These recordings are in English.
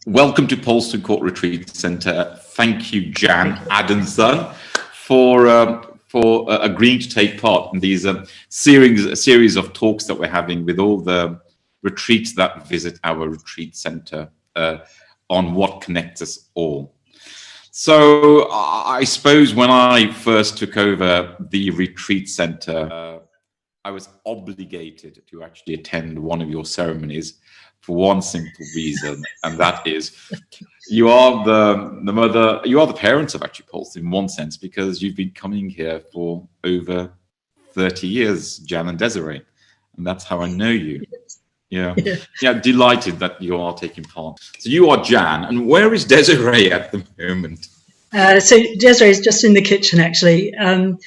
Welcome to Poulstone Court Retreat Centre. Thank you, Jan Adamson, for agreeing to take part in these series of talks that we're having with all the retreats that visit our retreat centre on what connects us all. So I suppose when I first took over the retreat centre, I was obligated to actually attend one of your ceremonies for one simple reason, and that is you are the mother, you are the parents of actually Poulstone in one sense, because you've been coming here for over 30 years, Jan and Desiree, and that's how I know you. Yeah, delighted that you are taking part. So you are Jan, and where is Desiree at the moment? So Desiree is just in the kitchen, actually.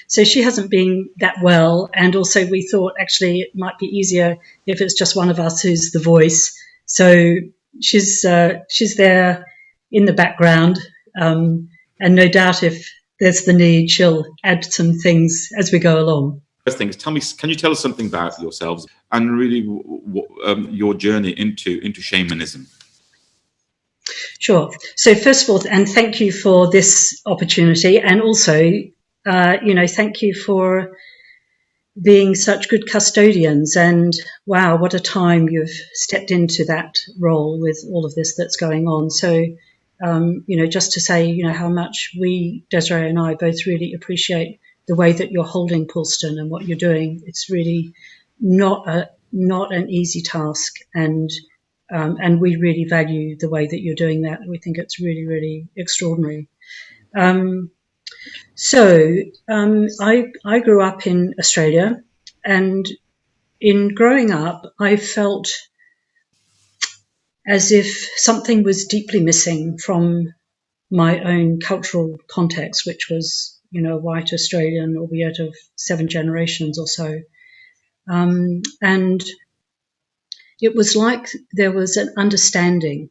So she hasn't been that well, and also we thought actually it might be easier if it's just one of us who's the voice. So she's there in the background, and no doubt if there's the need, she'll add some things as we go along. First thing is, can you tell us something about yourselves and really your journey into shamanism? Sure. So first of all, and thank you for this opportunity, and also, thank you for being such good custodians. And wow, what a time you've stepped into that role with all of this that's going on. So, just to say, how much we, Desiree and I, both really appreciate the way that you're holding Poulstone and what you're doing. It's really not an easy task, and we really value the way that you're doing that. We think it's really, really extraordinary. I grew up in Australia, and in growing up, I felt as if something was deeply missing from my own cultural context, which was, white Australian, albeit of 7 generations or so. And it was like there was an understanding,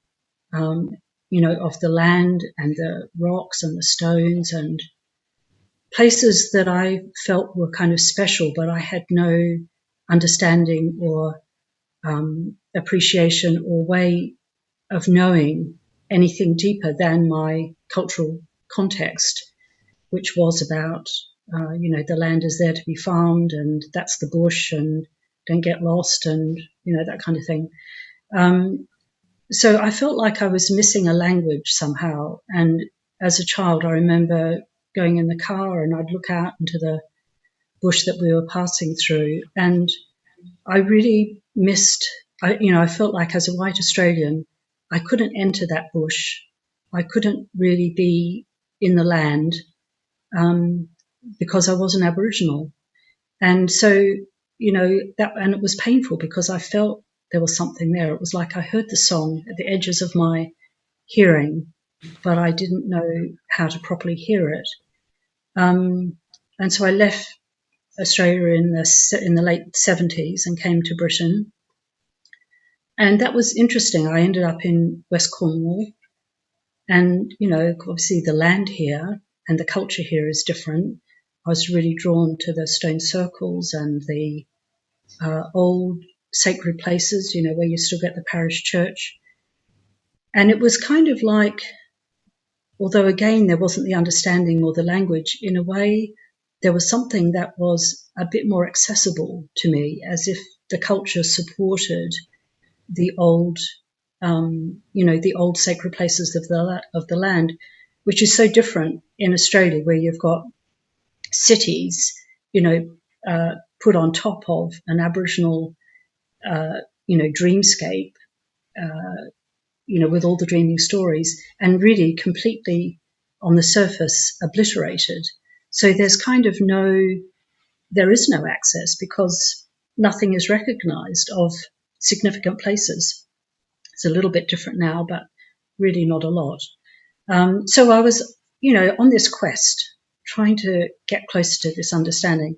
of the land and the rocks and the stones and places that I felt were kind of special, but I had no understanding or appreciation or way of knowing anything deeper than my cultural context, which was about, the land is there to be farmed, and that's the bush, and don't get lost, and, that kind of thing. So I felt like I was missing a language somehow. And as a child, I remember going in the car and I'd look out into the bush that we were passing through, and I really missed, I felt like as a white Australian, I couldn't enter that bush. I couldn't really be in the land because I wasn't Aboriginal. And so, and it was painful because I felt there was something there. It was like I heard the song at the edges of my hearing, but I didn't know how to properly hear it. And so I left Australia in the late 70s and came to Britain. And that was interesting. I ended up in West Cornwall, and, obviously the land here and the culture here is different. I was really drawn to the stone circles and the old sacred places, where you still get the parish church. And it was kind of like, although again there wasn't the understanding or the language, in a way there was something that was a bit more accessible to me, as if the culture supported the old, the old sacred places of the land, which is so different in Australia, where you've got cities, put on top of an Aboriginal, dreamscape, with all the dreaming stories, and really completely on the surface obliterated. So there is no access because nothing is recognized of significant places. It's a little bit different now, but really not a lot. So I was, on this quest, trying to get closer to this understanding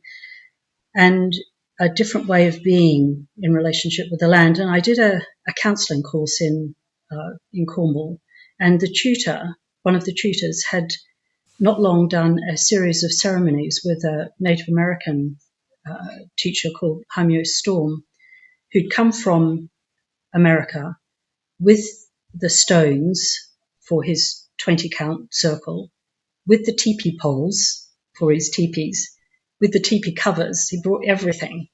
and a different way of being in relationship with the land. And I did a counselling course in Cornwall, and one of the tutors, had not long done a series of ceremonies with a Native American teacher called Storm, who'd come from America with the stones for his 20 count circle, with the teepee poles for his teepees, with the teepee covers. He brought everything.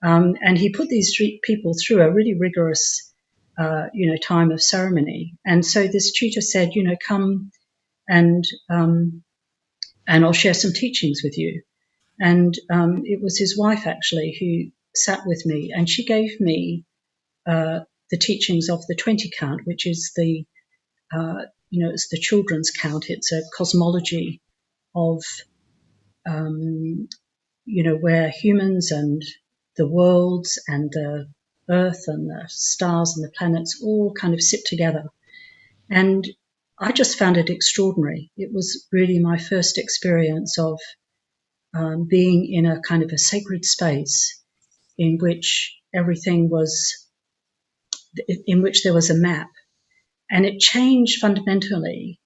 And he put these people through a really rigorous, time of ceremony. And so this tutor said, come and I'll share some teachings with you. And it was his wife actually who sat with me, and she gave me the teachings of the 20 count, which is it's the children's count. It's a cosmology of, where humans and the worlds and the earth and the stars and the planets all kind of sit together. And I just found it extraordinary. It was really my first experience of being in a kind of a sacred space in which everything was, in which there was a map. And it changed fundamentally,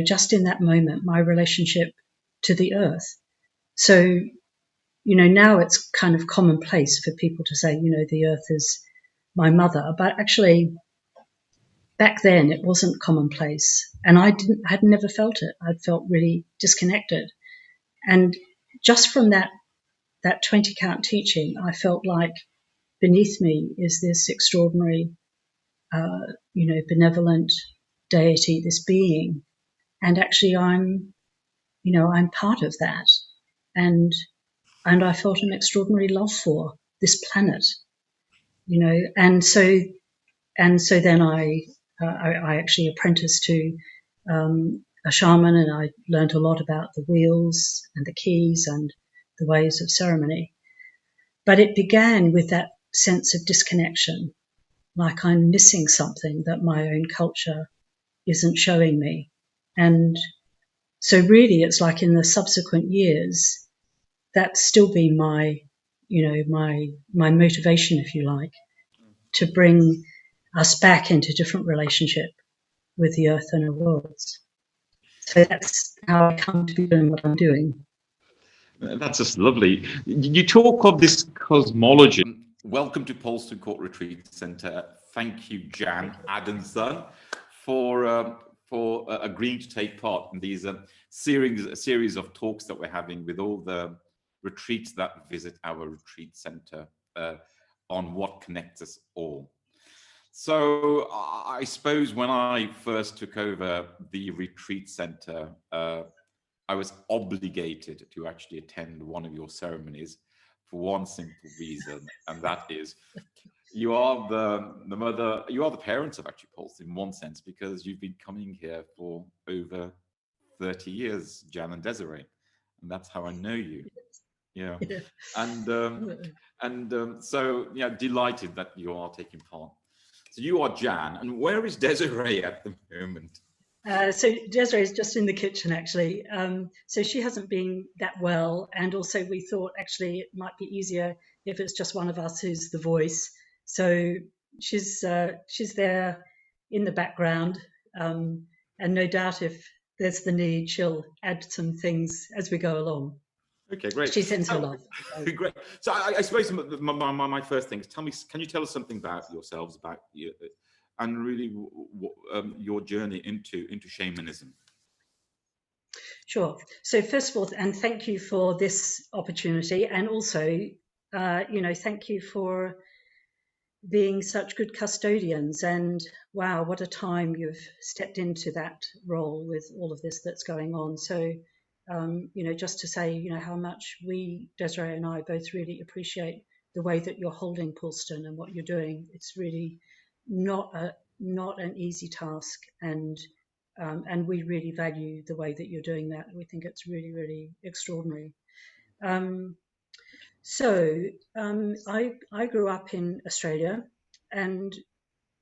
just in that moment, my relationship to the earth. So, now it's kind of commonplace for people to say, the earth is my mother. But actually, back then it wasn't commonplace. And I'd never felt it. I'd felt really disconnected. And just from that 20 count teaching, I felt like beneath me is this extraordinary, benevolent deity, this being. And actually I'm part of that. And I felt an extraordinary love for this planet, and so then I actually apprenticed to a shaman, and I learned a lot about the wheels and the keys and the ways of ceremony. But it began with that sense of disconnection, like I'm missing something that my own culture isn't showing me. And so really it's like in the subsequent years, that's still been my motivation, if you like, to bring us back into different relationship with the earth and our worlds. So that's how I come to be doing what I'm doing. That's just lovely. You talk of this cosmology. Welcome to Poulstone Court Retreat Centre. Thank you, Jan Adamson, for agreeing to take part in these series of talks that we're having with all the retreats that visit our retreat centre on what connects us all. So I suppose when I first took over the retreat centre, I was obligated to actually attend one of your ceremonies for one simple reason, and that is you are the mother, you are the parents of actually Pulse in one sense, because you've been coming here for over 30 years, Jan and Desiree, and that's how I know you. Yeah, so yeah, delighted that you are taking part. So you are Jan, and where is Desiree at the moment? So Desiree is just in the kitchen, actually. So she hasn't been that well, and also we thought actually it might be easier if it's just one of us who's the voice. So she's there in the background, and no doubt if there's the need, she'll add some things as we go along. Okay, great. She sends her love. Great. So I suppose my first thing is, can you tell us something about yourselves, about you, and really your journey into shamanism? Sure. So first of all, and thank you for this opportunity, and also, thank you for being such good custodians. And wow, what a time you've stepped into that role with all of this that's going on. So, just to say, how much we, Desiree and I, both really appreciate the way that you're holding Poulstone and what you're doing. It's really not an easy task, and we really value the way that you're doing that. We think it's really, really extraordinary. I grew up in Australia, and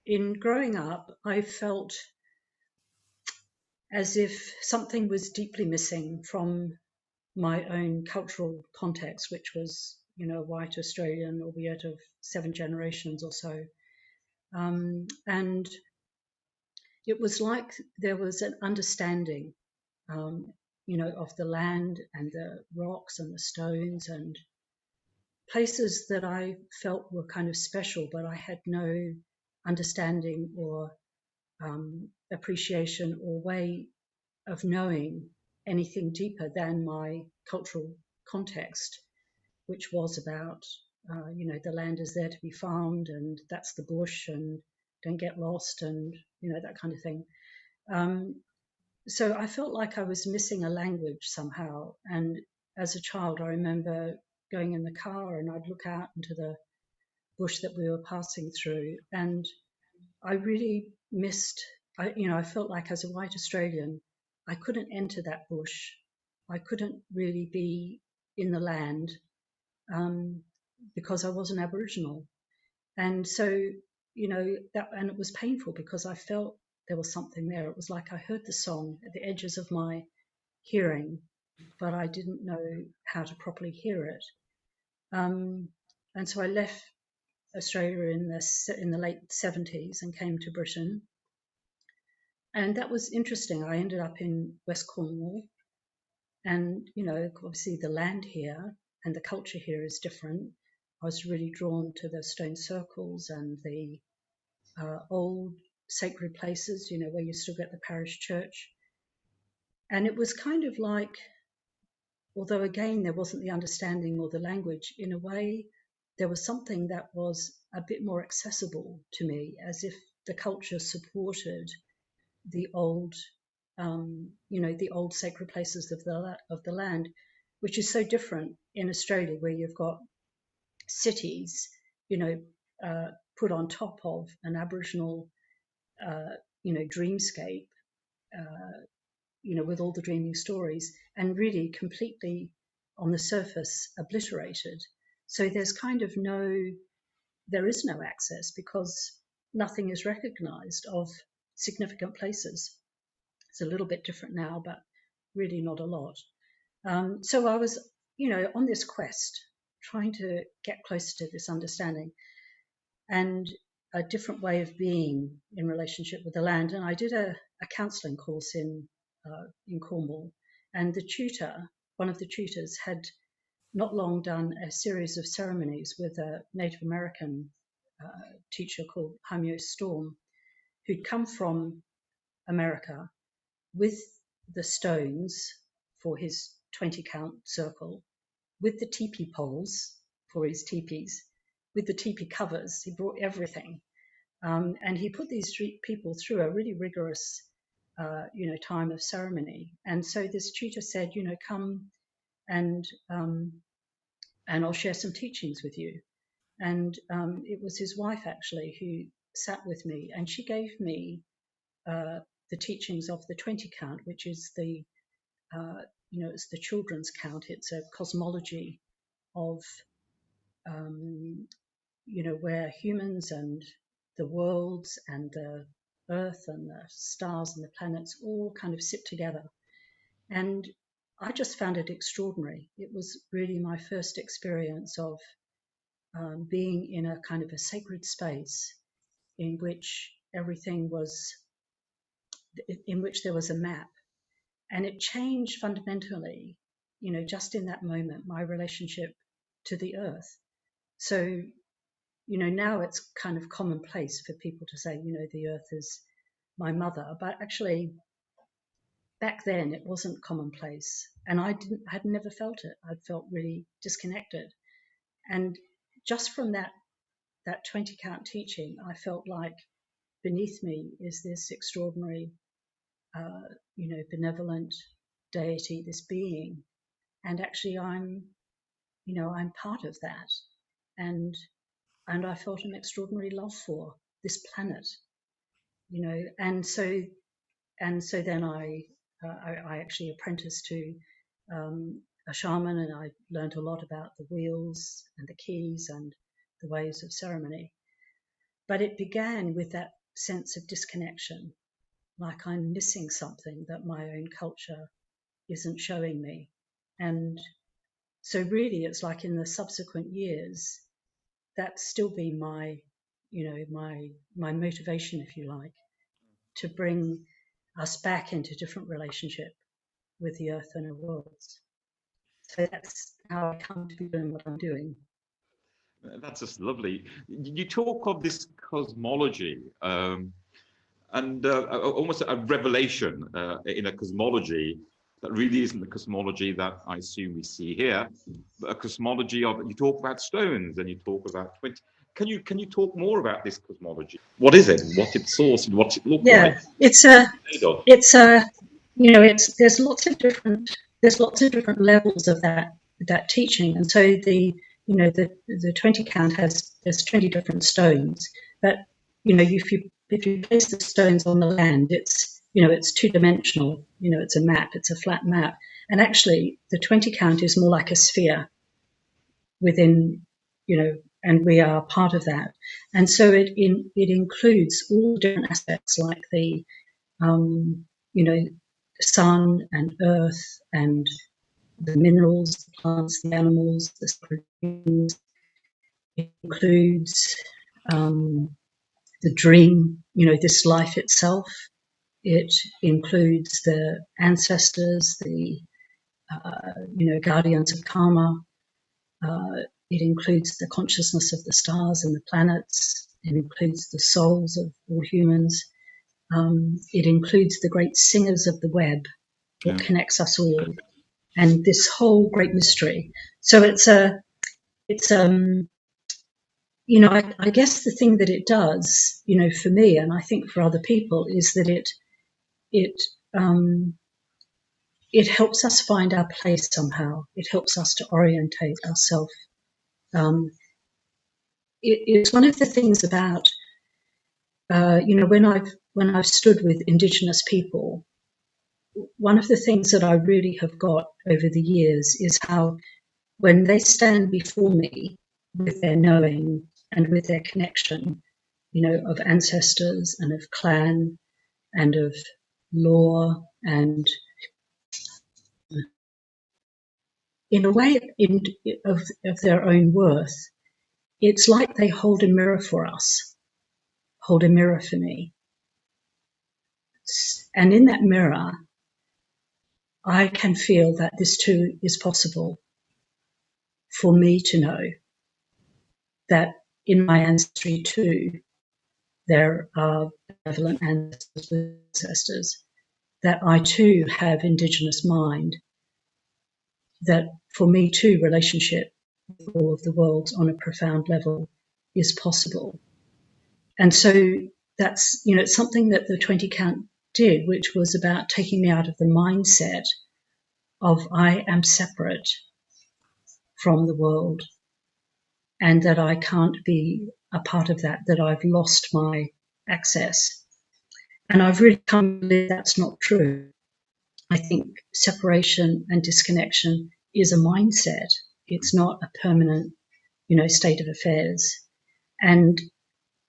in growing up, I felt as if something was deeply missing from my own cultural context, which was, white Australian, albeit of 7 generations or so. And it was like there was an understanding, of the land and the rocks and the stones and places that I felt were kind of special, but I had no understanding or appreciation or way of knowing anything deeper than my cultural context, which was about, the land is there to be farmed, and that's the bush, and don't get lost, and, that kind of thing. So I felt like I was missing a language somehow. And as a child, I remember going in the car and I'd look out into the bush that we were passing through, and I really missed, I felt like as a white Australian, I couldn't enter that bush. I couldn't really be in the land because I wasn't Aboriginal. And so, and it was painful because I felt there was something there. It was like I heard the song at the edges of my hearing, but I didn't know how to properly hear it. And so I left Australia in the late 70s and came to Britain. And that was interesting. I ended up in West Cornwall, and, obviously the land here and the culture here is different. I was really drawn to the stone circles and the old sacred places, where you still get the parish church. And it was kind of like, although again, there wasn't the understanding or the language, in a way, there was something that was a bit more accessible to me, as if the culture supported the old, the old sacred places of the land, which is so different in Australia, where you've got cities, put on top of an Aboriginal, dreamscape, with all the dreaming stories, and really completely on the surface obliterated. So there's kind of there is no access because nothing is recognized of significant places. It's a little bit different now, but really not a lot. So I was, on this quest, trying to get closer to this understanding and a different way of being in relationship with the land. And I did a counselling course in Cornwall, and one of the tutors, had not long done a series of ceremonies with a Native American teacher called Storm, who'd come from America with the stones for his 20 count circle, with the teepee poles for his teepees, with the teepee covers. He brought everything. And he put these people through a really rigorous, time of ceremony. And so this tutor said, come and I'll share some teachings with you. And it was his wife actually who sat with me, and she gave me the teachings of the 20 count, which is it's the children's count. It's a cosmology of, where humans and the worlds and the earth and the stars and the planets all kind of sit together. And I just found it extraordinary. It was really my first experience of being in a kind of a sacred space in which in which there was a map. And it changed fundamentally, just in that moment, my relationship to the earth. So, now it's kind of commonplace for people to say, the earth is my mother. But actually, back then it wasn't commonplace. And I'd never felt it. I'd felt really disconnected. And just from that 20 count teaching, I felt like beneath me is this extraordinary, benevolent deity, this being. And actually I'm part of that. And I felt an extraordinary love for this planet, and so then I actually apprenticed to a shaman, and I learned a lot about the wheels and the keys and the ways of ceremony. But it began with that sense of disconnection, like I'm missing something that my own culture isn't showing me. And so really it's like in the subsequent years, that's still been my motivation, if you like, to bring us back into different relationship with the earth and our worlds. So that's how I come to be doing what I'm doing. That's just lovely. You talk of this cosmology, almost a revelation in a cosmology that really isn't the cosmology that I assume we see here, but a cosmology of, you talk about stones and you talk about 20. Can you talk more about this cosmology? What is it? What its source and what it looks like? It's there's lots of different levels of that teaching, and so the 20 count there's 20 different stones, but if you place the stones on the land, it's two-dimensional. It's a map, it's a flat map, and actually the 20 count is more like a sphere within, and we are part of that, and so it includes all different aspects like the sun and earth and the minerals, the plants, the animals, the things. It includes the dream, this life itself. It includes the ancestors, the guardians of karma. It includes the consciousness of the stars and the planets. It includes the souls of all humans. It includes the great singers of the web, what connects us all, and this whole great mystery. So I guess the thing that it does, for me, and I think for other people, is that it helps us find our place somehow. It helps us to orientate ourselves. It's one of the things about, when I've stood with Indigenous people, one of the things that I really have got over the years is how when they stand before me with their knowing and with their connection, of ancestors and of clan and of law, and in a way of their own worth, it's like they hold a mirror for us, hold a mirror for me. And in that mirror, I can feel that this too is possible for me to know that in my ancestry too, there are benevolent ancestors, that I too have Indigenous mind, that for me too, relationship with all of the worlds on a profound level is possible. And so that's, it's something that the 20 count did, which was about taking me out of the mindset of I am separate from the world and that I can't be a part of that I've lost my access. And I've really come to believe that's not true. I think separation and disconnection is a mindset. It's not a permanent, state of affairs. And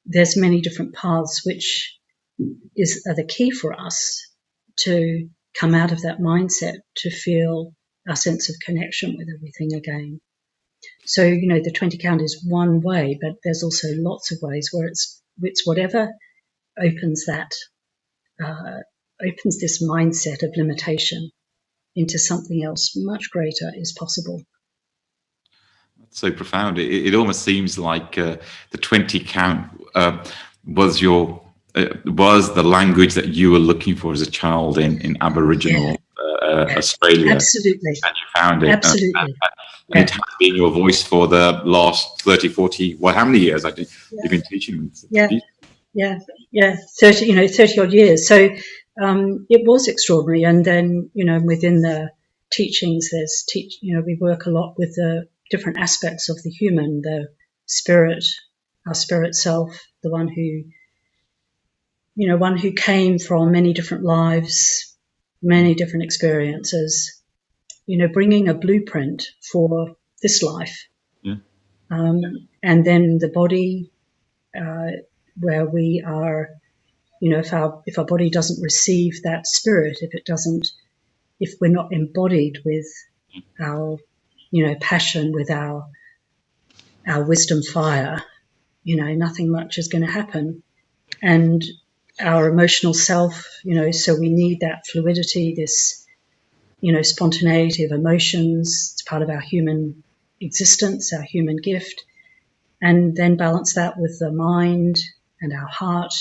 there's many different paths which are the key for us to come out of that mindset, to feel our sense of connection with everything again. So, the 20 count is one way, but there's also lots of ways where it's whatever opens this mindset of limitation into something else much greater is possible. That's so profound. It almost seems like the 20 count was the language that you were looking for as a child in Aboriginal Australia. Absolutely. And you found it. Absolutely. And it has been your voice for the last 30, 40, how many years? You've been teaching? Yeah. 30 odd years. So it was extraordinary. And then, within the teachings, we work a lot with the different aspects of the human, the spirit, our spirit self, the one who came from many different lives, many different experiences, bringing a blueprint for this life. Yeah. And then the body, where we are, if our body doesn't receive that spirit, if we're not embodied with our, passion, with our wisdom fire, nothing much is going to happen. And our emotional self, so we need that fluidity, this, spontaneity of emotions. It's part of our human existence, our human gift. And then balance that with the mind and our heart.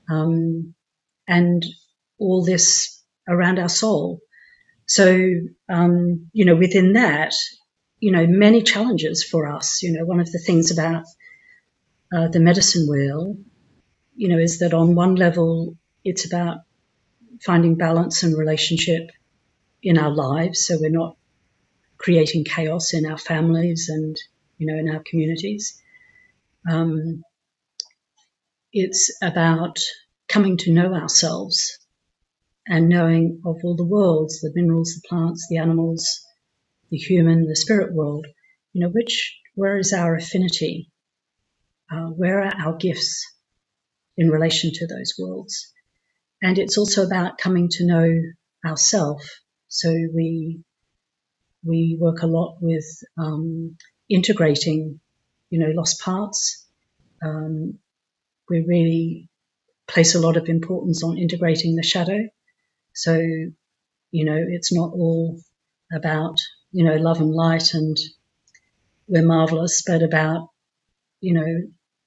And and all this around our soul. So, within that, many challenges for us. One of the things about the medicine wheel, is that on one level, it's about finding balance and relationship in our lives, so we're not creating chaos in our families and, in our communities. It's about coming to know ourselves and knowing of all the worlds, the minerals, the plants, the animals, the human, the spirit world, where is our affinity? Where are our gifts in relation to those worlds? And it's also about coming to know ourself. So we work a lot with integrating, lost parts. We really place a lot of importance on integrating the shadow. So, it's not all about, love and light and we're marvelous, but about,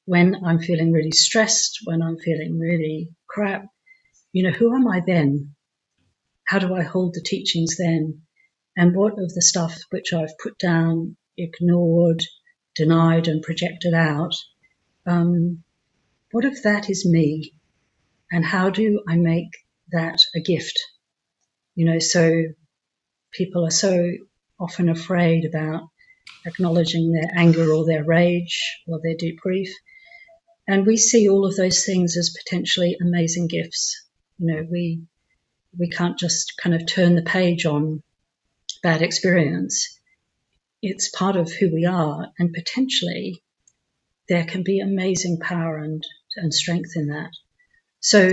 when I'm feeling really stressed, when I'm feeling really crap, who am I then? How do I hold the teachings then? And what of the stuff which I've put down, ignored, denied, and projected out, what if that is me? And how do I make that a gift? So people are so often afraid about acknowledging their anger or their rage or their deep grief. And we see all of those things as potentially amazing gifts. We can't just kind of turn the page on bad experience. It's part of who we are, and potentially there can be amazing power and strength in that. So,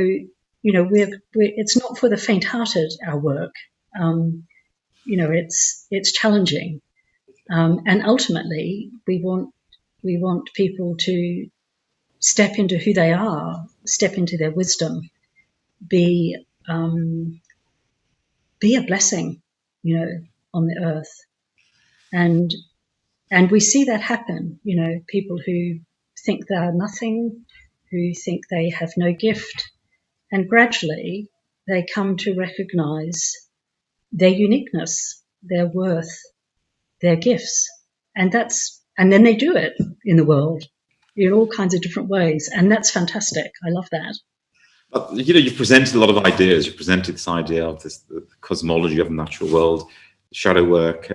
it's not for the faint-hearted, our work. It's challenging. And ultimately, we want people to step into who they are, step into their wisdom, be a blessing, on the earth. And we see that happen, people who think they are nothing, who think they have no gift, and gradually they come to recognize their uniqueness, their worth, their gifts. And then they do it in the world in all kinds of different ways. And that's fantastic. I love that. You've presented a lot of ideas. You presented this idea of the cosmology of the natural world, shadow work,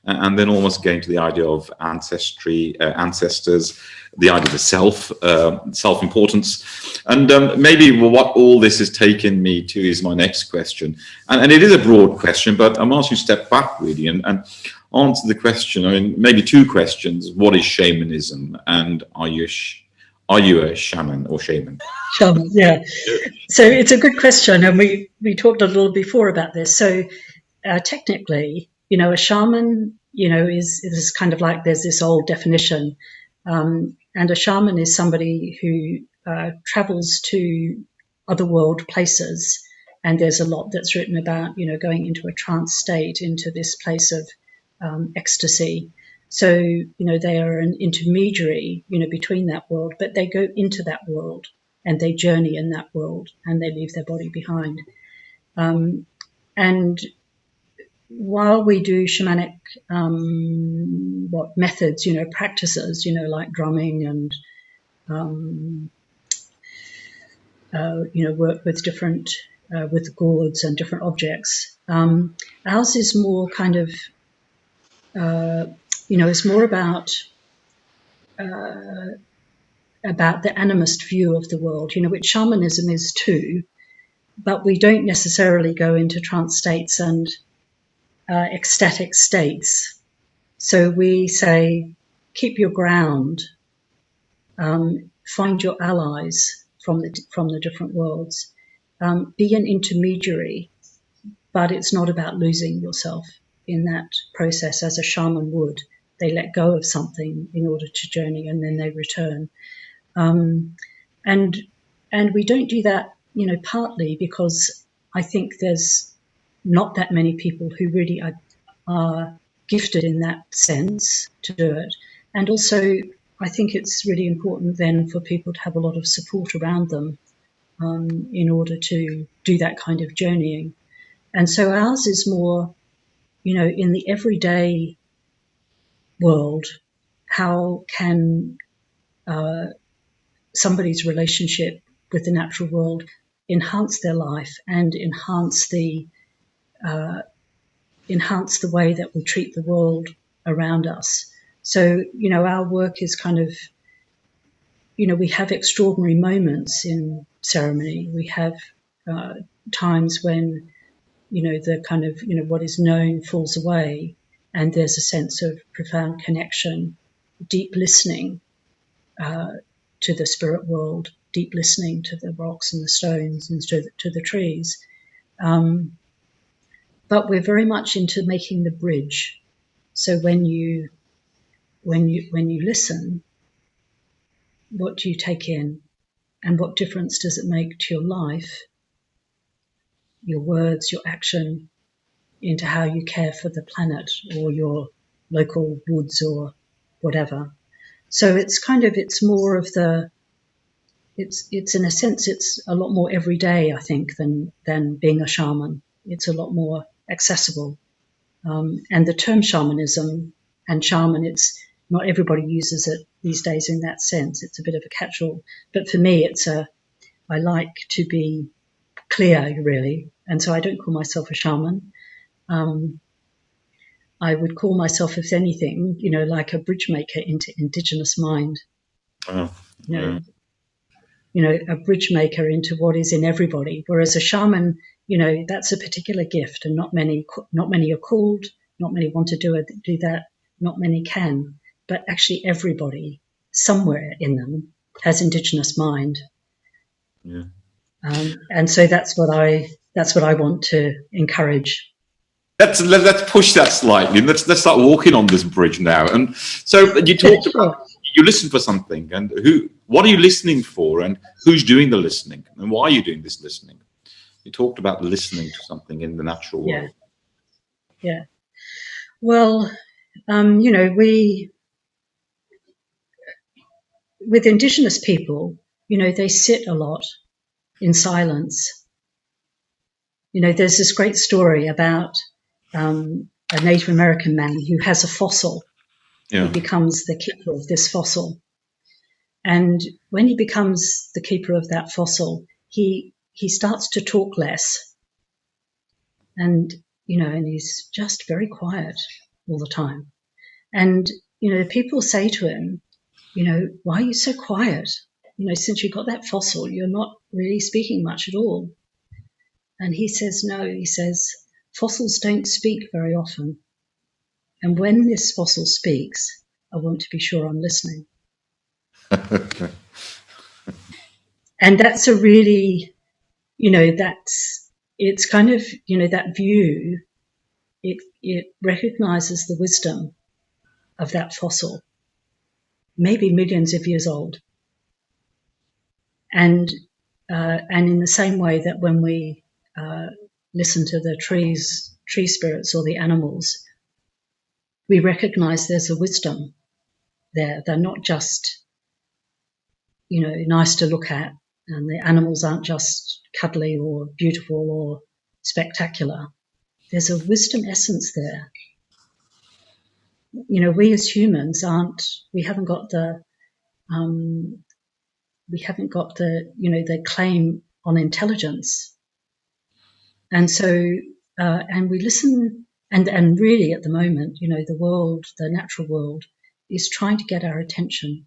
and then almost going to the idea of ancestry, ancestors, the idea of the self-importance. And maybe what all this has taken me to is my next question. And it is a broad question, but I'm asking you to step back really and answer the question. I mean, maybe two questions. What is shamanism? And are you a shaman or shaman? Shaman, yeah. So it's a good question. And we talked a little before about this. So technically, a shaman, is kind of like there's this old definition. And a shaman is somebody who travels to other world places. And there's a lot that's written about, going into a trance state, into this place of ecstasy. So, they are an intermediary, between that world, but they go into that world and they journey in that world and they leave their body behind. And while we do shamanic, methods, practices, like drumming and, work with different, with gourds and different objects, ours is more kind of, it's more about the animist view of the world, which shamanism is too, but we don't necessarily go into trance states and ecstatic states. So we say, keep your ground, find your allies from the different worlds, be an intermediary, but it's not about losing yourself in that process as a shaman would. They let go of something in order to journey and then they return. And we don't do that, partly because I think there's not that many people who really are gifted in that sense to do it. And also, I think it's really important then for people to have a lot of support around them in order to do that kind of journeying. And so ours is more, in the everyday world, how can somebody's relationship with the natural world enhance their life and enhance the way that we treat the world around us. So, our work is kind of, we have extraordinary moments in ceremony. We have times when, the kind of, what is known falls away, and there's a sense of profound connection, deep listening to the spirit world, deep listening to the rocks and the stones and to the trees. But we're very much into making the bridge. So when you listen, what do you take in, and what difference does it make to your life, your words, your action, into how you care for the planet or your local woods or whatever. So it's more of the, it's in a sense, it's a lot more everyday, I think, than being a shaman. It's a lot more accessible. And the term shamanism and shaman, it's not everybody uses it these days in that sense. It's a bit of a catch-all. But for me, I like to be clear, really. And so I don't call myself a shaman. I would call myself, if anything, like a bridge maker into indigenous mind. Oh, A bridge maker into what is in everybody. Whereas a shaman, that's a particular gift, and not many are called, not many want to do that, not many can. But actually, everybody somewhere in them has indigenous mind. yeah. And so that's what I want to encourage. Let's push that slightly. Let's start walking on this bridge now. And so you talked about, you listen for something, and what are you listening for, and who's doing the listening, and why are you doing this listening? You talked about listening to something in the natural world. Yeah. Well, with Indigenous people, they sit a lot in silence. There's this great story about a Native American man who has a fossil. Yeah. He becomes the keeper of this fossil. And when he becomes the keeper of that fossil, he starts to talk less. And, and he's just very quiet all the time. And, people say to him, why are you so quiet? Since you got that fossil, you're not really speaking much at all. And he says, no, fossils don't speak very often. And when this fossil speaks, I want to be sure I'm listening. And that's a really, it's kind of, that view, it recognizes the wisdom of that fossil, maybe millions of years old. And in the same way that when we listen to the tree spirits or the animals, we recognize there's a wisdom there. They're not just, nice to look at, and the animals aren't just cuddly or beautiful or spectacular. There's a wisdom essence there. We as humans we haven't got the the claim on intelligence. And so, and we listen, and really at the moment, the world, the natural world, is trying to get our attention.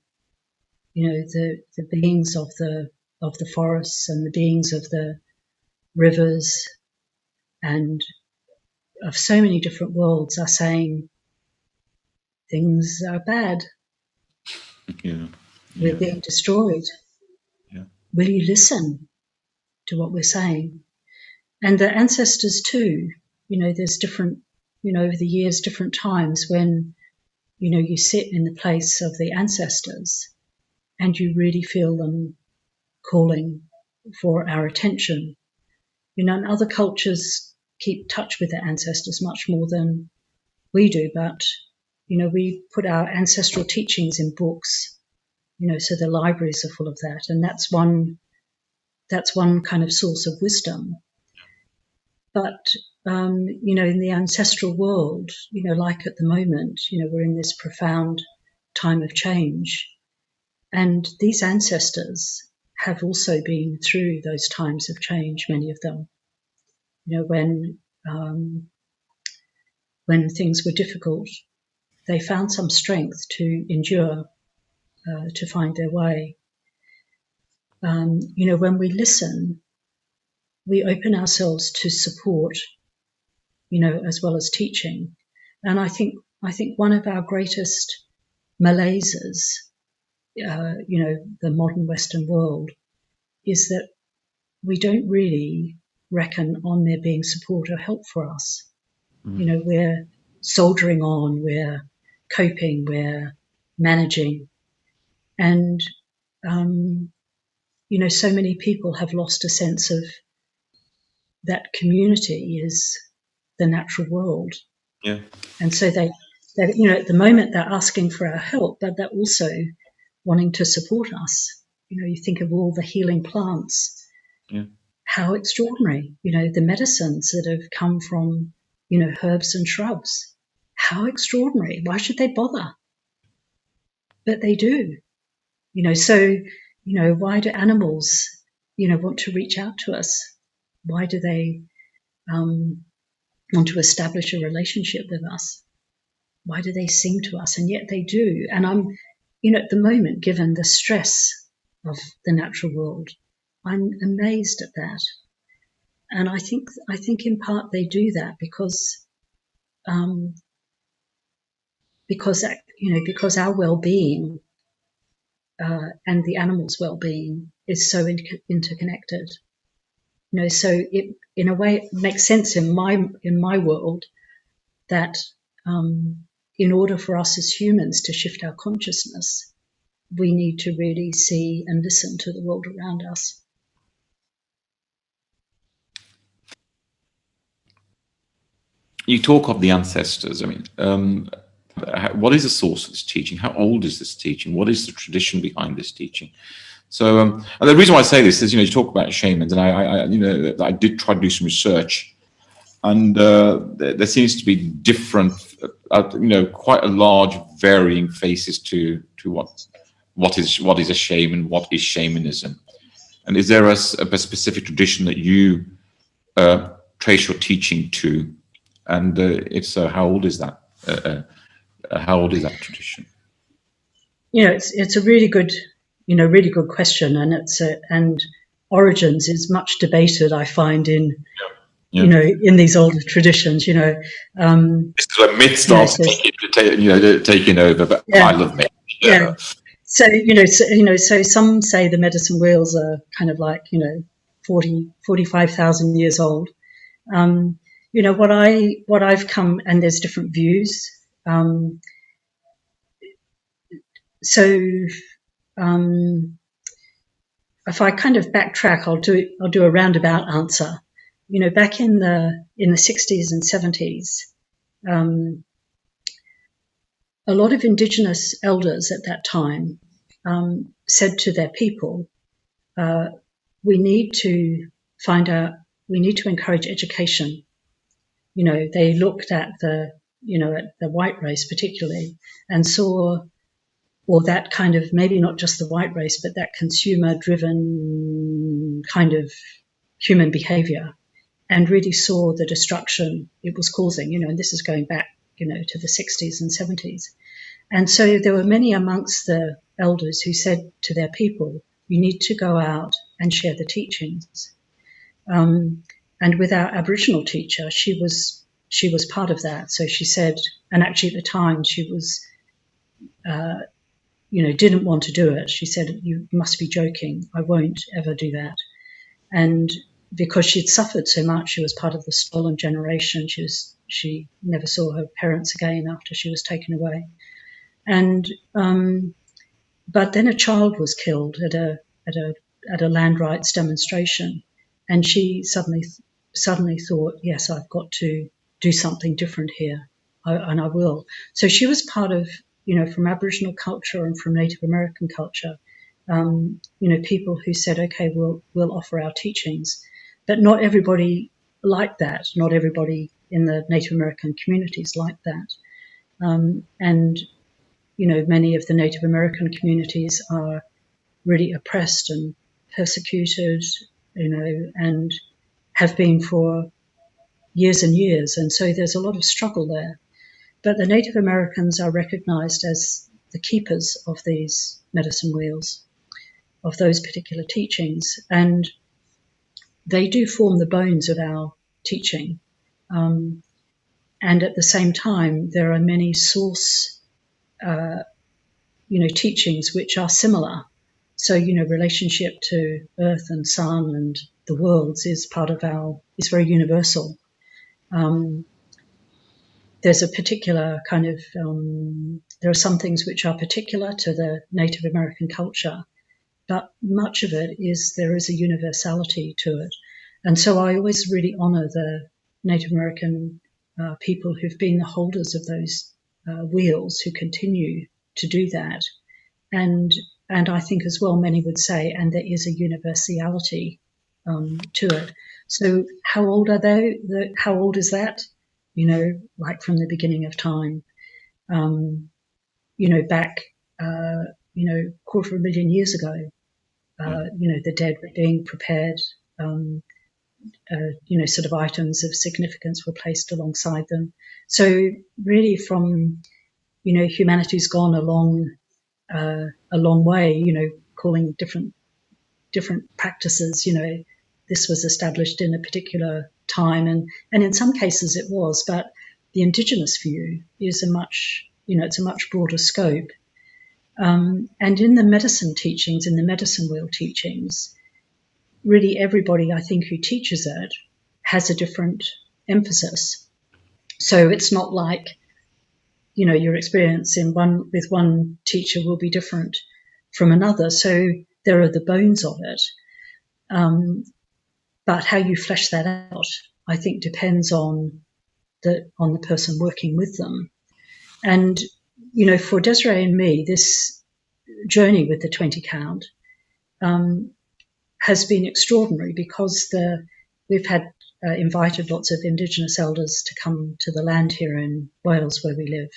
The beings of the forests and the beings of the rivers and of so many different worlds are saying things are bad. Yeah. We're being destroyed. Yeah. Will you listen to what we're saying? And the ancestors too, there's different, over the years, different times when, you sit in the place of the ancestors and you really feel them calling for our attention. And other cultures keep touch with their ancestors much more than we do, but, we put our ancestral teachings in books, so the libraries are full of that. And that's one that's one kind of source of wisdom. But, you know, in the ancestral world, you know, like at the moment, you know, we're in this profound time of change. And these ancestors have also been through those times of change, many of them. You know, when things were difficult, they found some strength to endure, to find their way. You know, when we listen, we open ourselves to support, you know, as well as teaching. And I think one of our greatest malaises, you know, the modern Western world, is that we don't really reckon on there being support or help for us. You know, we're soldiering on, we're coping, we're managing. And, you know, so many people have lost a sense of that community is the natural world. Yeah. And so they, you know, at the moment they're asking for our help, but they're also wanting to support us. You know, you think of all the healing plants. Yeah. How extraordinary, you know, the medicines that have come from, you know, herbs and shrubs. How extraordinary. Why should they bother? But they do. You know, so, you know, why do animals, you know, want to reach out to us? Why do they want to establish a relationship with us? Why do they sing to us? And yet they do. And I'm, you know, at the moment, given the stress of the natural world, I'm amazed at that. And I think in part they do that because you know, because our well-being and the animals' well-being is so interconnected. You know, so it, in a way, it makes sense in my world that in order for us as humans to shift our consciousness, we need to really see and listen to the world around us. You talk of the ancestors. I mean, what is the source of this teaching? How old is this teaching? What is the tradition behind this teaching? So, and the reason why I say this is, you know, you talk about shamans, and you know, I did try to do some research, and there seems to be different, you know, quite a large varying faces to what is a shaman, what is shamanism, and is there a specific tradition that you trace your teaching to, and if so, how old is that? How old is that tradition? You know, it's a really good, you know, really good question, and and origins is much debated, I find, in you know, in these older traditions. You know, this is where myth starts taking over, but I love myth. Yeah. So so some say the medicine wheels are kind of like, you know, 45,000 years old. You know, what I've come, and there's different views. So if I kind of backtrack, I'll do a roundabout answer. You know, back in the 60s and 70s, a lot of Indigenous elders at that time said to their people, we need to encourage education. You know, they looked at the white race particularly, and saw, or that kind of, maybe not just the white race, but that consumer-driven kind of human behavior, and really saw the destruction it was causing, you know, and this is going back, you know, to the 60s and 70s. And so there were many amongst the elders who said to their people, you need to go out and share the teachings. And with our Aboriginal teacher, she was part of that. So she said, and actually at the time she was, you know, didn't want to do it. She said, you must be joking. I won't ever do that. And because she'd suffered so much, she was part of the stolen generation. She never saw her parents again after she was taken away. And but then a child was killed at a land rights demonstration, and she suddenly thought, yes, I've got to do something different here, and I will. So she was part of, you know, from Aboriginal culture and from Native American culture, people who said, okay, we'll offer our teachings. But not everybody liked that. Not everybody in the Native American communities liked that. And many of the Native American communities are really oppressed and persecuted, and have been for years and years. And so there's a lot of struggle there. But the Native Americans are recognized as the keepers of these medicine wheels, of those particular teachings. And they do form the bones of our teaching. And at the same time, there are many source, teachings which are similar. So, relationship to earth and sun and the worlds is very universal. There's a particular kind of, there are some things which are particular to the Native American culture, but much of it there is a universality to it. And so I always really honor the Native American people who've been the holders of those wheels, who continue to do that. And I think as well, many would say, and there is a universality to it. So how old are they? How old is that? Like from the beginning of time, back, 250,000 years ago, the dead were being prepared, sort of items of significance were placed alongside them. So really from, humanity's gone a long way, calling different practices, this was established in a particular time, and in some cases it was, but the indigenous view is it's a much broader scope. And in the medicine teachings, in the medicine wheel teachings, really everybody, I think, who teaches it has a different emphasis. So it's not like, your experience with one teacher will be different from another. So there are the bones of it. But how you flesh that out, I think, depends on the person working with them. And, for Desiree and me, this journey with the 20 count has been extraordinary because we've had invited lots of Indigenous elders to come to the land here in Wales where we live.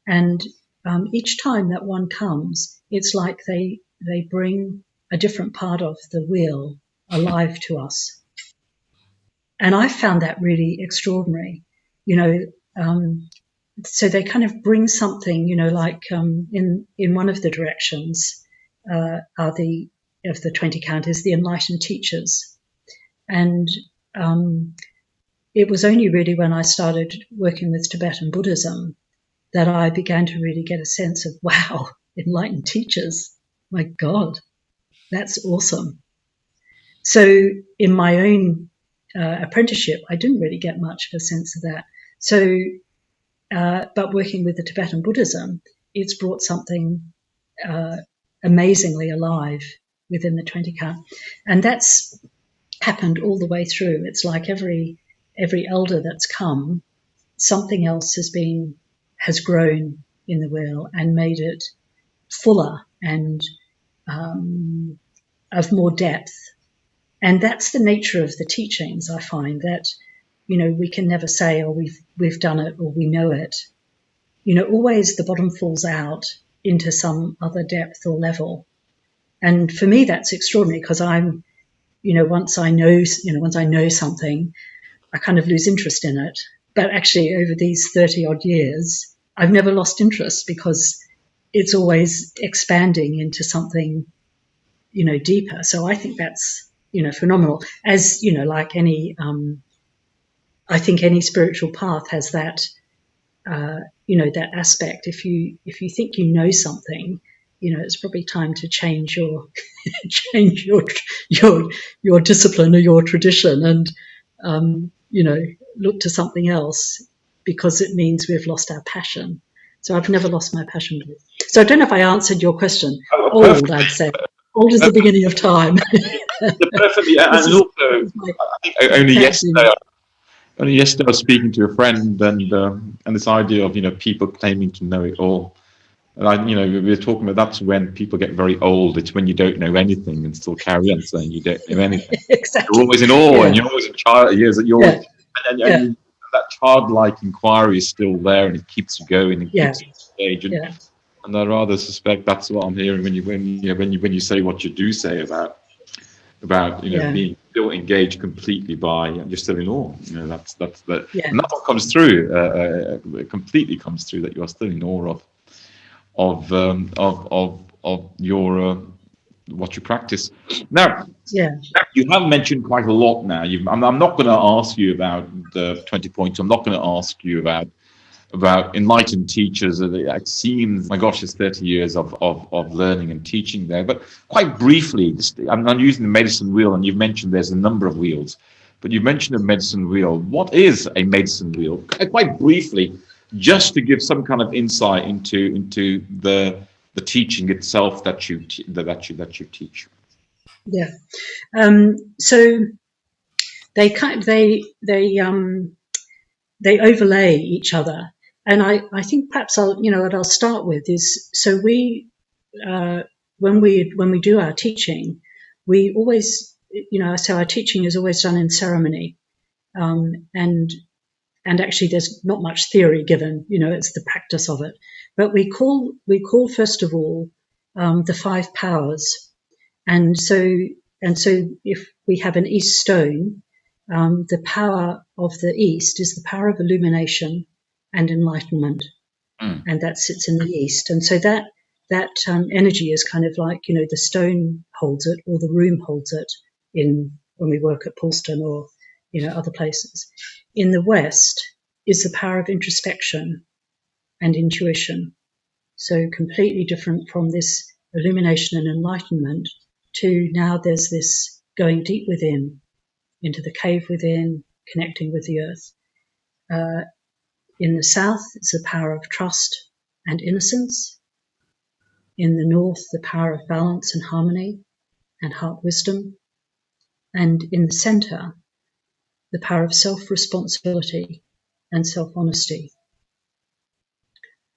And each time that one comes, it's like they bring a different part of the wheel alive to us. And I found that really extraordinary, so they kind of bring something, like in one of the directions of the 20 count is the enlightened teachers. And it was only really when I started working with Tibetan Buddhism that I began to really get a sense of, wow, enlightened teachers, my God, that's awesome. So in my own apprenticeship, I didn't really get much of a sense of that. So, but working with the Tibetan Buddhism, it's brought something amazingly alive within the 20 count. And that's happened all the way through. It's like every elder that's come, something else has grown in the wheel and made it fuller and of more depth. And that's the nature of the teachings. I find that, we can never say, oh, we've done it or we know it. Always the bottom falls out into some other depth or level. And for me, that's extraordinary because I'm, once I know something, I kind of lose interest in it. But actually over these 30 odd years, I've never lost interest because it's always expanding into something, deeper. So I think that's, phenomenal. As, like any, I think any spiritual path has that, that aspect. If you think you know something, it's probably time to change your your discipline or your tradition and, look to something else because it means we've lost our passion. So I've never lost my passion. So I don't know if I answered your question. Old, I'd say. Old is the beginning of time. Perfectly. And also, I think only yesterday I was speaking to a friend and this idea of, people claiming to know it all. And we were talking about that's when people get very old. It's when you don't know anything and still carry on saying you don't know anything. Exactly. You're always in awe, and you're always a child. And that childlike inquiry is still there, and it keeps you going and keeps you engaged. And I rather suspect that's what I'm hearing when you say what you do say about being still engaged completely by you're still in awe. And that's what comes through. Completely comes through that you are still in awe of your what you practice. Now, you have mentioned quite a lot now. I'm not going to ask you about the 20 points. I'm not going to ask you about enlightened teachers. It seems, my gosh, it's 30 years of learning and teaching there. But quite briefly, I'm using the medicine wheel, and you've mentioned there's a number of wheels. But you mentioned a medicine wheel. What is a medicine wheel? Quite briefly, just to give some kind of insight into the teaching itself that you teach. Yeah. So they overlay each other, and I think perhaps what I'll start with is, so we when we do our teaching, we always, so our teaching is always done in ceremony, and actually there's not much theory given, it's the practice of it. But we call first of all the 5 powers, and so if we have an East stone, the power of the East is the power of illumination and enlightenment, and that sits in the East. And so that energy is kind of like, the stone holds it, or the room holds it when we work at Poulstone or other places. In the West is the power of introspection and intuition. So completely different from this illumination and enlightenment to now there's this going deep within, into the cave within, connecting with the earth. In the South, it's the power of trust and innocence. In the North, the power of balance and harmony and heart wisdom. And in the center, the power of self-responsibility and self-honesty.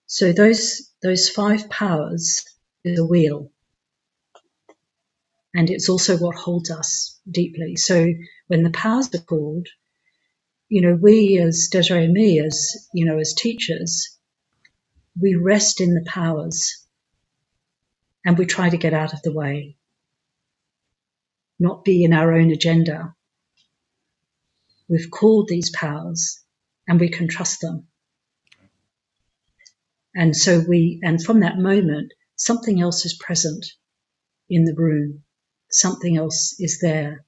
So those 5 powers is a wheel. And it's also what holds us deeply. So when the powers are called, we as Desiree and me, as teachers, we rest in the powers and we try to get out of the way, not be in our own agenda. We've called these powers and we can trust them. And so and from that moment, something else is present in the room. Something else is there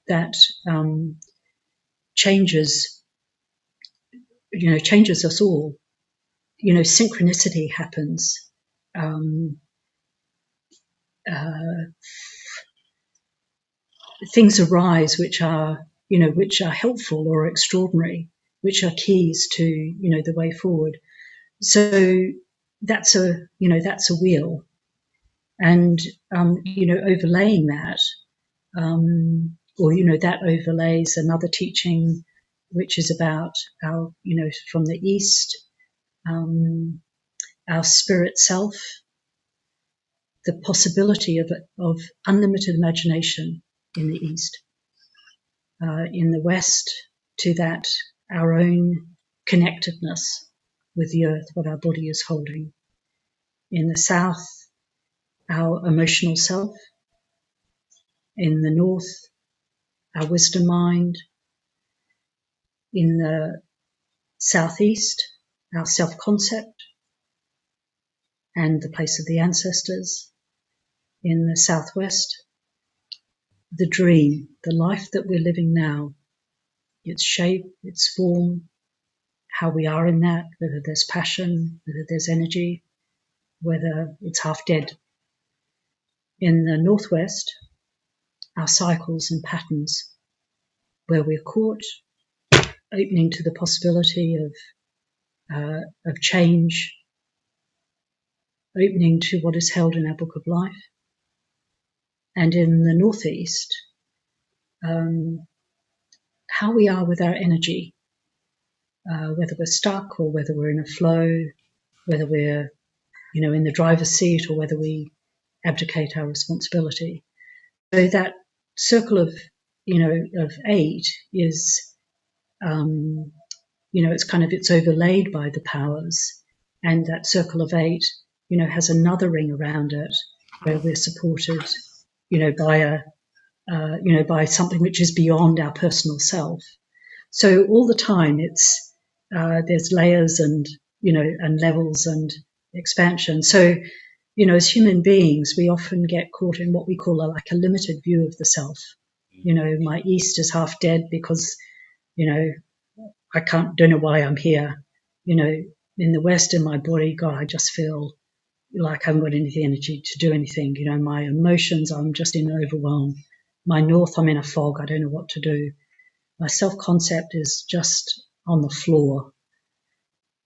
that changes us all. Synchronicity happens. Things arise which are helpful or extraordinary, which are keys to, the way forward. So that's a wheel. And, overlaying that, that overlays another teaching, which is about our, from the East, our spirit self, the possibility of unlimited imagination in the East. In the West, to that, our own connectedness with the earth, what our body is holding. In the South, our emotional self. In the North, our wisdom mind. In the Southeast, our self-concept and the place of the ancestors. In the Southwest, the dream, the life that we're living now, its shape, its form, how we are in that, whether there's passion, whether there's energy, whether it's half dead. In the Northwest, our cycles and patterns, where we're caught, opening to the possibility of change, opening to what is held in our book of life. And in the Northeast, how we are with our energy, whether we're stuck or whether we're in a flow, whether we're in the driver's seat, or whether we abdicate our responsibility. So that circle of, of 8 is, it's overlaid by the powers, and that circle of 8, has another ring around it where we're supported, by something which is beyond our personal self. So all the time, it's there's layers and and levels and expansion. So as human beings, we often get caught in what we call a limited view of the self. My East is half dead because I don't know why I'm here. In the West, in my body, God, I just feel like I haven't got any energy to do anything. My emotions, I'm just in overwhelm. My North, I'm in a fog. I don't know what to do. My self-concept is just on the floor.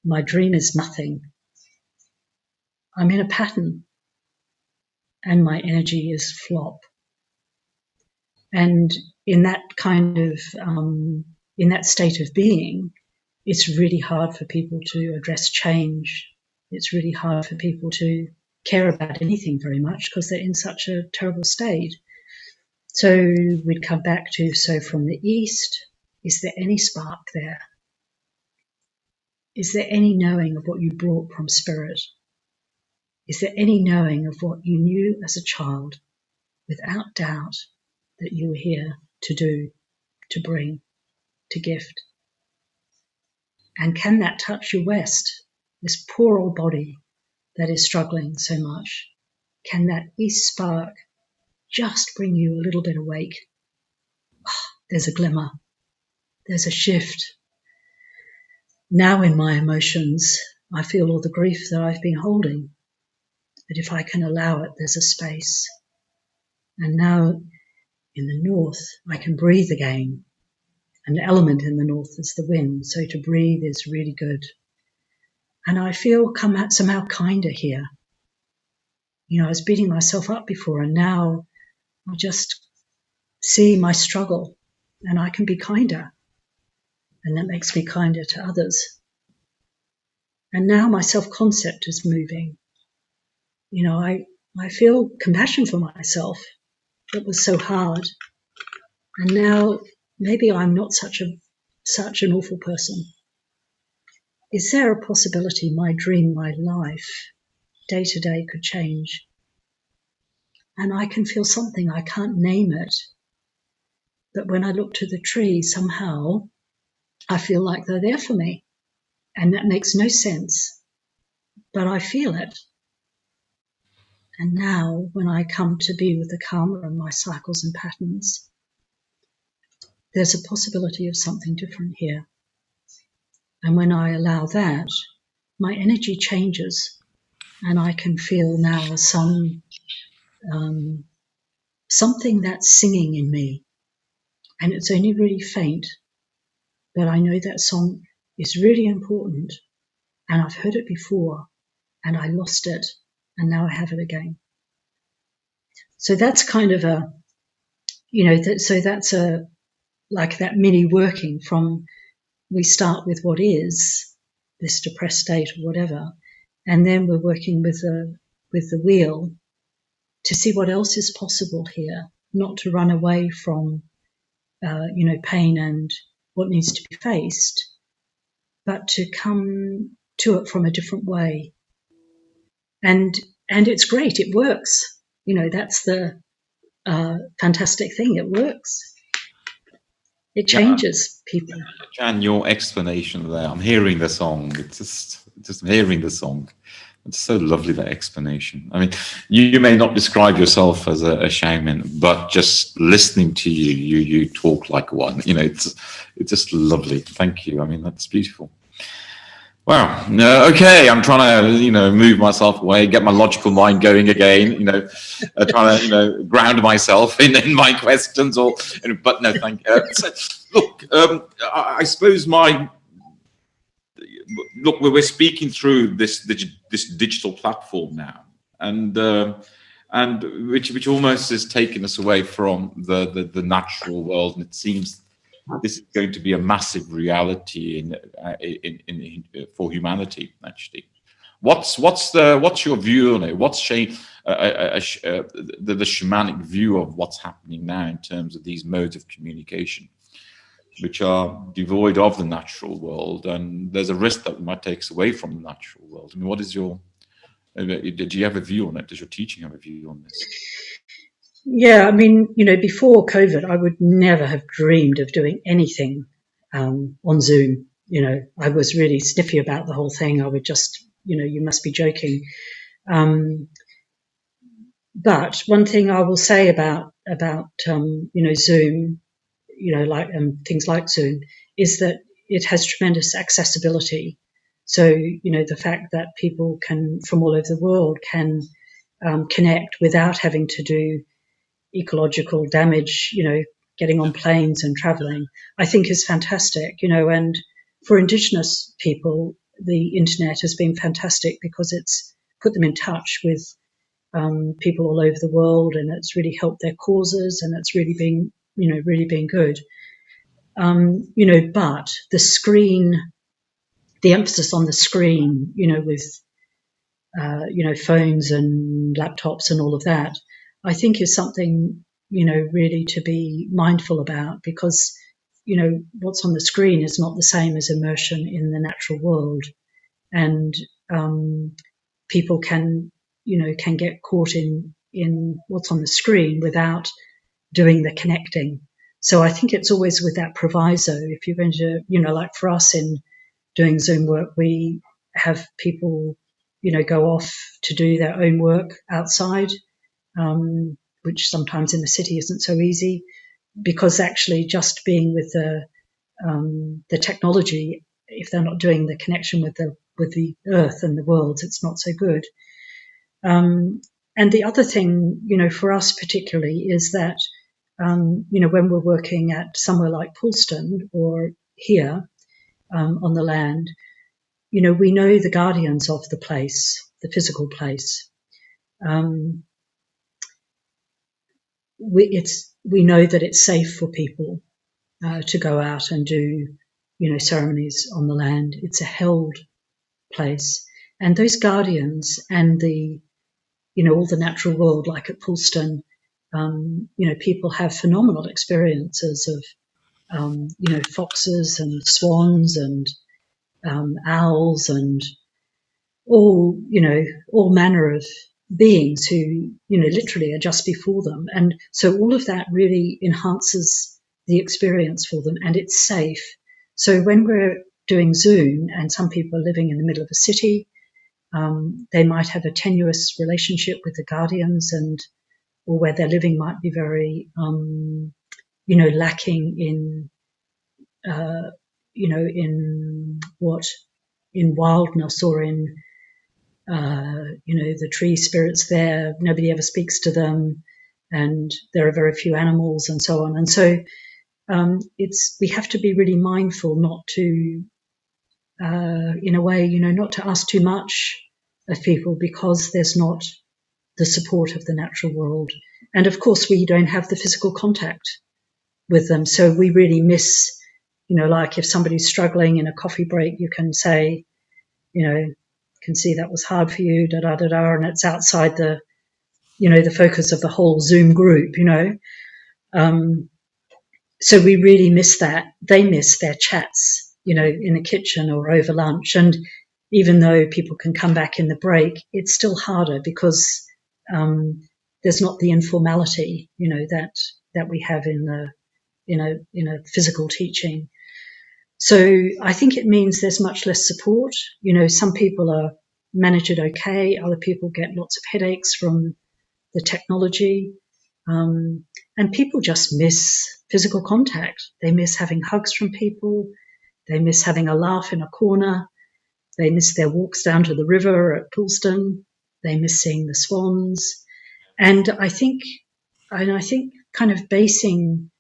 My dream is nothing. I'm in a pattern, and my energy is flop. And in that kind of, in that state of being, it's really hard for people to address change. It's really hard for people to care about anything very much because they're in such a terrible state. So we'd come back to, so from the East, is there any spark there? Is there any knowing of what you brought from spirit? Is there any knowing of what you knew as a child, without doubt, that you were here to do, to bring, to gift? And can that touch your West, this poor old body that is struggling so much? Can that East spark just bring you a little bit awake? Oh, there's a glimmer. There's a shift. Now in my emotions, I feel all the grief that I've been holding. But if I can allow it, there's a space. And now in the North, I can breathe again. An element in the North is the wind, so to breathe is really good. And I feel somehow kinder here. I was beating myself up before, and now I just see my struggle, and I can be kinder. And that makes me kinder to others. And now my self-concept is moving. I feel compassion for myself. It was so hard. And now maybe I'm not such an awful person. Is there a possibility my dream, my life, day to day could change? And I can feel something, I can't name it. But when I look to the tree, somehow I feel like they're there for me. And that makes no sense. But I feel it. And now when I come to be with the karma and my cycles and patterns, there's a possibility of something different here. And when I allow that, my energy changes, and I can feel now something that's singing in me. And it's only really faint, but I know that song is really important, and I've heard it before, and I lost it, and now I have it again. So that's kind of that's like that mini working from, we start with what is, this depressed state or whatever, and then we're working with the wheel to see what else is possible here, not to run away from, pain and what needs to be faced, but to come to it from a different way. And it's great, it works. That's the fantastic thing, it works. It changes people. Jan, your explanation there, I'm hearing the song. It's just hearing the song. It's so lovely, that explanation. I mean, you may not describe yourself as a shaman, but just listening to you talk like one. It's just lovely. Thank you. I mean, that's beautiful. Wow. Okay, I'm trying to, move myself away, get my logical mind going again. Trying to, ground myself in my questions. But no, thank you. So, look, I suppose we're speaking through this digital platform now, and which almost has taken us away from the natural world, and it seems this is going to be a massive reality for humanity, actually. What's your view on it? What's the shamanic view of what's happening now in terms of these modes of communication, which are devoid of the natural world, and there's a risk that we might take us away from the natural world? I mean, what is your do you have a view on it? Does your teaching have a view on this? Yeah, I mean, before COVID, I would never have dreamed of doing anything on Zoom. I was really sniffy about the whole thing. I would just, you must be joking. But one thing I will say about Zoom, like things like Zoom, is that it has tremendous accessibility. So, the fact that people from all over the world can connect without having to do ecological damage, getting on planes and traveling, I think is fantastic, and for Indigenous people, the internet has been fantastic because it's put them in touch with people all over the world, and it's really helped their causes, and it's really been good. But the screen, the emphasis on the screen, with phones and laptops and all of that, I think is something, really to be mindful about, because, what's on the screen is not the same as immersion in the natural world. And people can get caught in what's on the screen without doing the connecting. So I think it's always with that proviso. If you're going to, like for us in doing Zoom work, we have people, go off to do their own work outside, which sometimes in the city isn't so easy, because actually just being with the technology, if they're not doing the connection with the earth and the world, it's not so good. And the other thing, for us particularly, is that when we're working at somewhere like Poulstone or here on the land, we know the guardians of the place, the physical place. We know that it's safe for people to go out and do, ceremonies on the land. It's a held place, and those guardians and the, all the natural world, like at Poulstone, people have phenomenal experiences of, foxes and swans and owls and all manner of beings who, literally are just before them. And so all of that really enhances the experience for them, and it's safe. So when we're doing Zoom and some people are living in the middle of a city, they might have a tenuous relationship with the guardians, or where they're living might be very, lacking in, in wildness, or in, the tree spirits there. Nobody ever speaks to them, and there are very few animals, and so on. And so we have to be really mindful not to, in a way, not to ask too much of people, because there's not the support of the natural world. And of course, we don't have the physical contact with them. So we really miss, like if somebody's struggling in a coffee break, you can say, can see that was hard for you, da da da da, and it's outside the, the focus of the whole Zoom group, so we really miss that. They miss their chats, in the kitchen or over lunch. And even though people can come back in the break, it's still harder because there's not the informality, that we have in a physical teaching. So I think it means there's much less support. Some people manage it okay. Other people get lots of headaches from the technology. And people just miss physical contact. They miss having hugs from people. They miss having a laugh in a corner. They miss their walks down to the river at Poulstone. They miss seeing the swans. And I think kind of basing,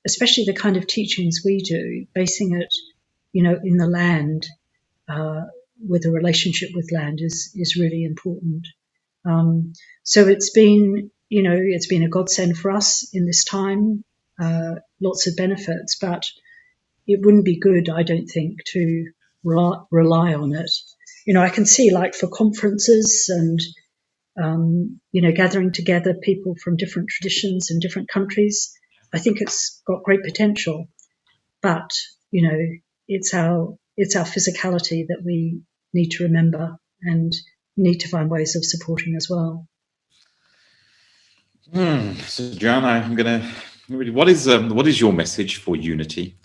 especially the kind of teachings we do, basing it, in the land, with a relationship with land is really important. So it's been a godsend for us in this time, lots of benefits, but it wouldn't be good, I don't think, to rely on it I can see, like, for conferences and gathering together people from different traditions and different countries, I think it's got great potential. But it's our physicality that we need to remember and need to find ways of supporting as well. So, Jan, I'm gonna. What is your message for unity?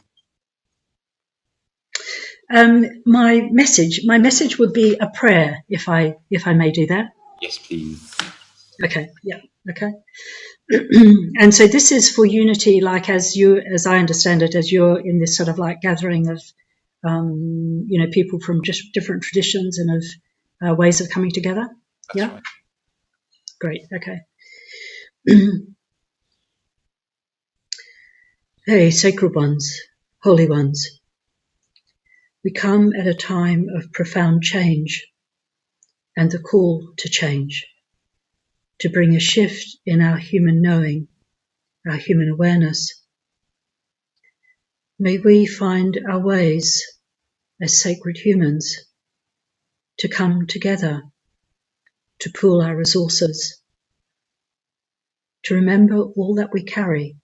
My message would be a prayer, if I may do that. Yes, please. Okay. Yeah. Okay. And so this is for unity, like as I understand it, as you're in this sort of like gathering of, people from just different traditions and of ways of coming together. That's yeah. Right. Great. Okay. Hey, sacred ones, holy ones. We come at a time of profound change and the call to change, to bring a shift in our human knowing, our human awareness. May we find our ways as sacred humans to come together, to pool our resources, to remember all that we carry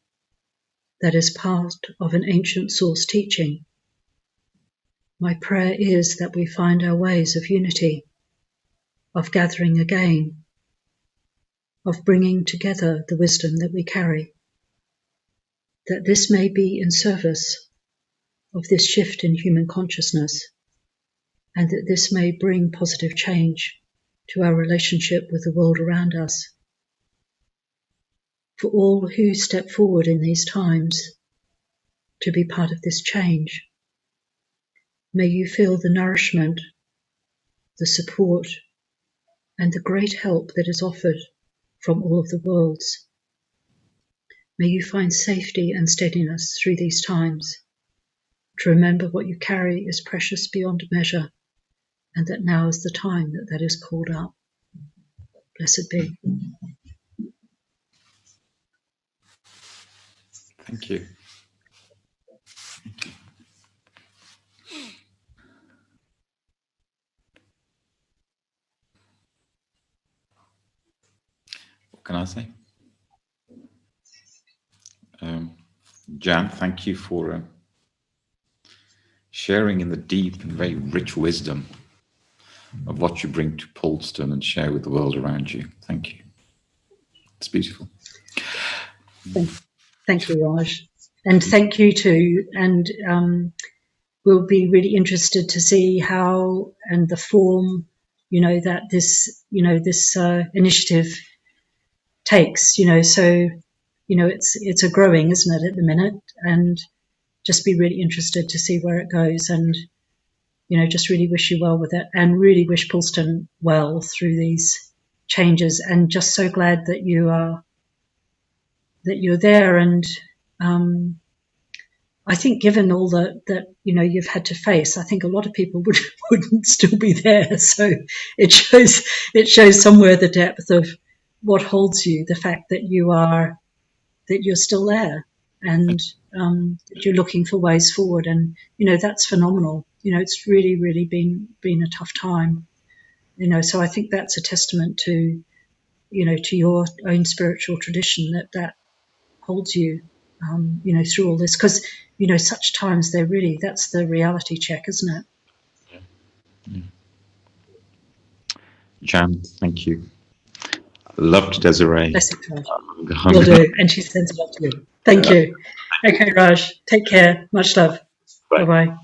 that is part of an ancient source teaching. My prayer is that we find our ways of unity, of gathering again, of bringing together the wisdom that we carry, that this may be in service of this shift in human consciousness, and that this may bring positive change to our relationship with the world around us. For all who step forward in these times to be part of this change, may you feel the nourishment, the support, and the great help that is offered from all of the worlds. May you find safety and steadiness through these times, to remember what you carry is precious beyond measure, and that now is the time that that is called up. Blessed be. Thank you. What can I say? Jan, thank you for sharing in the deep and very rich wisdom of what you bring to Poulstone and share with the world around you. Thank you. It's beautiful. Thank you, Raj. And thank you too. And we'll be really interested to see how and the form, that this initiative takes, so, it's a growing, isn't it, at the minute? And just be really interested to see where it goes, and, just really wish you well with it, and really wish Poulstone well through these changes, and just so glad that you're there. And I think given all that you've had to face, I think a lot of people wouldn't still be there. So it shows somewhere the depth of what holds you, the fact that you're still there, and that you're looking for ways forward, and that's phenomenal. It's really been a tough time. So I think that's a testament to to your own spiritual tradition that holds you through all this, because such times that's the reality check, isn't it? Yeah. Jan, thank you. Love to Desiree. Will do, and she sends love to you. Thank you. Okay, Raj, take care. Much love. Bye bye.